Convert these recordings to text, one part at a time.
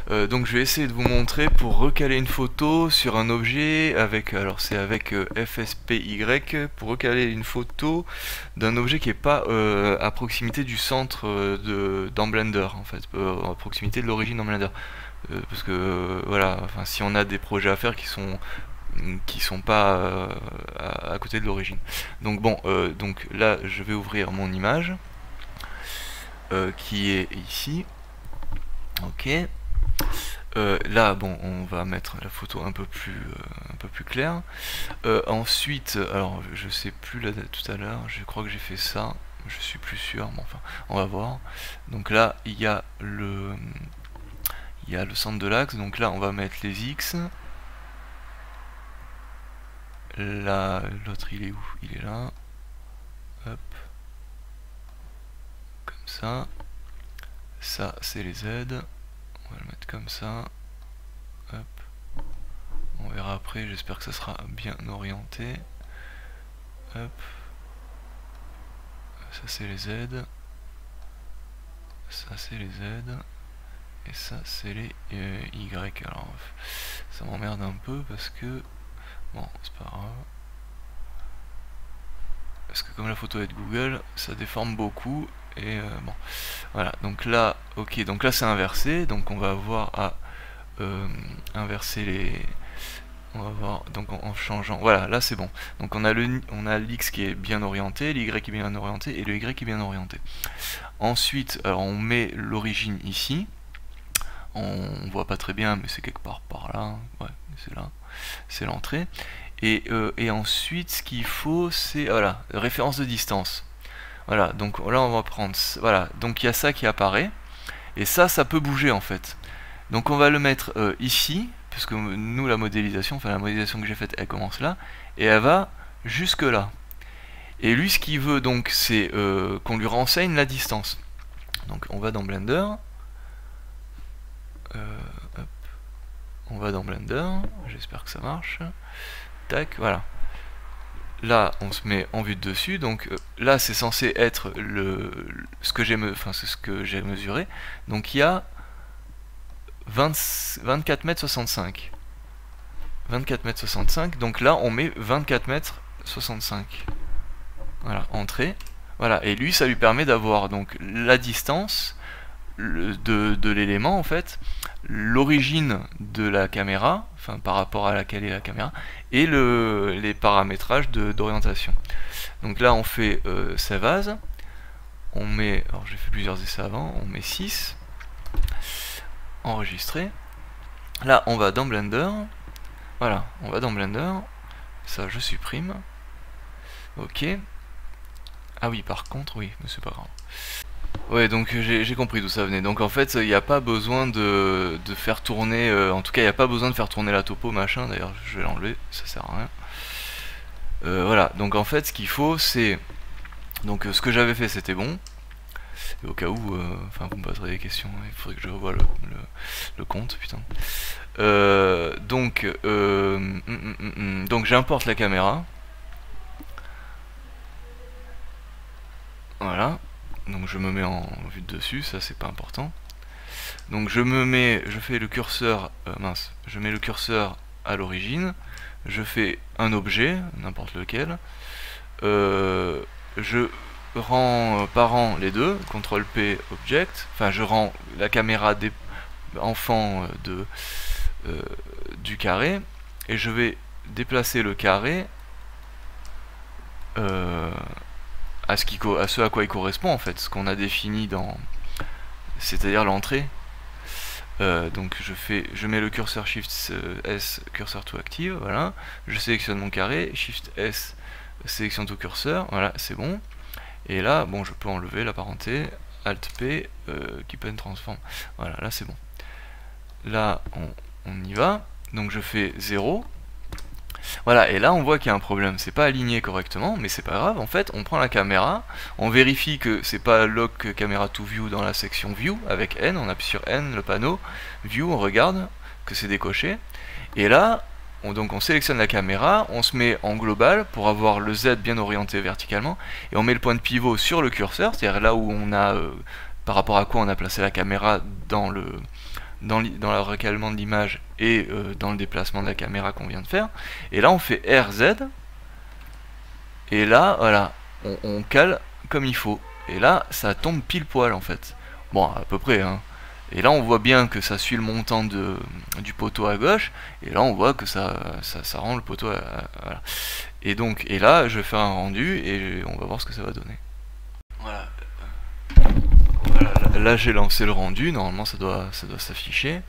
Donc je vais essayer de vous montrer pour recaler une photo sur un objet avec, alors c'est avec FSPY, pour recaler une photo d'un objet qui n'est pas à proximité du centre dans Blender, en fait, à proximité de l'origine dans Blender. Parce que voilà, enfin, si on a des projets à faire qui sont pas à côté de l'origine. Donc bon, donc là je vais ouvrir mon image qui est ici. Ok. Là, bon, on va mettre la photo un peu plus claire. Ensuite, alors je sais plus là tout à l'heure, je crois que j'ai fait ça, je suis plus sûr, mais enfin, on va voir. Donc là, il y a le centre de l'axe, donc là on va mettre les X. Là, l'autre il est où? Il est là. Hop. Comme ça. Ça, c'est les Z. On va le mettre comme ça. Hop. On verra après, j'espère que ça sera bien orienté. Hop. Ça c'est les Z. Ça c'est les Z. Et ça c'est les Y. Alors ça m'emmerde un peu parce que... Bon, c'est pas grave. Parce que comme la photo est de Google, ça déforme beaucoup. Et bon, voilà. Donc là, ok, donc là c'est inversé. Donc on va avoir à inverser les... On va voir, donc en changeant, voilà, là c'est bon. Donc on a l'X qui est bien orienté, l'Y qui est bien orienté et le Y qui est bien orienté. Ensuite, alors on met l'origine ici. On voit pas très bien, mais c'est quelque part par là. Ouais, c'est là. C'est l'entrée. Et ensuite, ce qu'il faut, c'est, voilà, référence de distance. Voilà, donc là on va prendre, voilà, donc il y a ça qui apparaît. Et ça peut bouger en fait. Donc on va le mettre ici, puisque nous la modélisation que j'ai faite, elle commence là, et elle va jusque là. Et lui ce qu'il veut donc c'est qu'on lui renseigne la distance. Donc on va dans Blender, hop. On va dans Blender, j'espère que ça marche. Tac, voilà. Là on se met en vue de dessus, donc là c'est censé être ce que j'ai mesuré. Donc il y a 24 mètres 65. 24 mètres 65, donc là on met 24 mètres 65. Voilà, entrée. Voilà, et lui ça lui permet d'avoir donc la distance de l'élément en fait, l'origine de la caméra, enfin par rapport à laquelle est la caméra, et les paramétrages d'orientation. Donc là on fait save as, on met, alors j'ai fait plusieurs essais avant, on met 6, enregistrer. Là on va dans Blender, voilà, on va dans Blender, ça je supprime, ok. Ah oui, par contre, oui, mais c'est pas grave. Ouais, donc j'ai compris d'où ça venait. Donc en fait, il n'y a pas besoin de faire tourner, en tout cas, il n'y a pas besoin de faire tourner la topo, machin, d'ailleurs, je vais l'enlever, ça sert à rien. Voilà, donc en fait, ce qu'il faut, c'est... Donc ce que j'avais fait, c'était bon. Et au cas où, enfin, vous me poserez des questions, il faudrait que je revoie le compte, putain. Donc j'importe la caméra. Voilà. Donc je me mets en vue de dessus, ça c'est pas important. Donc je fais le curseur, je mets le curseur à l'origine, je fais un objet, n'importe lequel, je rends parent les deux, CTRL P object, enfin je rends la caméra des enfants du carré, et je vais déplacer le carré à ce à quoi il correspond en fait, ce qu'on a défini dans, c'est-à-dire l'entrée. Donc je mets le curseur Shift S, curseur to active, voilà, je sélectionne mon carré, Shift S, sélectionne tout curseur, voilà, c'est bon. Et là, bon, je peux enlever la parenté, Alt P, Keep and Transform, voilà, là c'est bon. Là, on y va, donc je fais 0. Voilà, et là on voit qu'il y a un problème, c'est pas aligné correctement, mais c'est pas grave, en fait, on prend la caméra, on vérifie que c'est pas Lock Camera to View dans la section View, avec N, on appuie sur N, le panneau, View, on regarde que c'est décoché, et là, on sélectionne la caméra, on se met en global pour avoir le Z bien orienté verticalement, et on met le point de pivot sur le curseur, c'est-à-dire là où on a, par rapport à quoi on a placé la caméra dans dans le recalement de l'image et dans le déplacement de la caméra qu'on vient de faire. Et là on fait RZ, et là voilà, on cale comme il faut, et là ça tombe pile poil en fait, bon à peu près hein. Et là on voit bien que ça suit le montant du poteau à gauche, et là on voit que ça rend le poteau voilà. Et donc, et là je vais faire un rendu et on va voir ce que ça va donner. Voilà, voilà, là j'ai lancé le rendu, normalement ça doit s'afficher.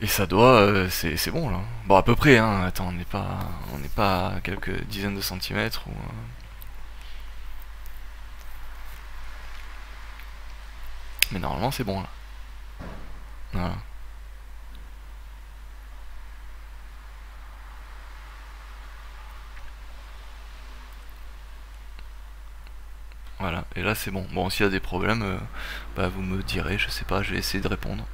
Et ça doit, c'est bon là. Bon à peu près hein, attends, on n'est pas à quelques dizaines de centimètres ou... Mais normalement c'est bon là. Voilà. Voilà, et là c'est bon. Bon, s'il y a des problèmes, bah, vous me direz, je sais pas, je vais essayer de répondre.